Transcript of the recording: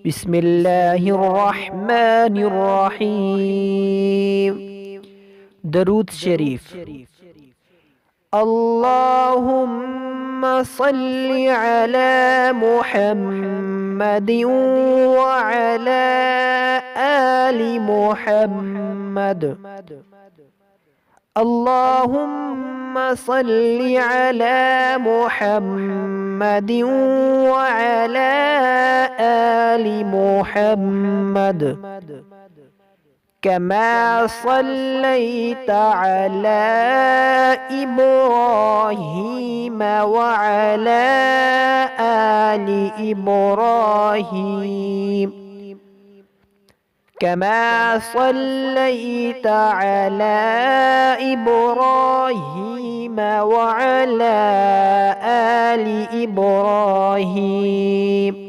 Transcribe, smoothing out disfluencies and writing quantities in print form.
بسم الله الرحمن الرحيم. درود شريف. اللهم صل على محمد وعلى آل محمد. اللهم صل على محمد وعلى آل محمد كما صليت على إبراهيم وعلى آل إبراهيم كما صليت على إبراهيم وعلى آل إبراهيم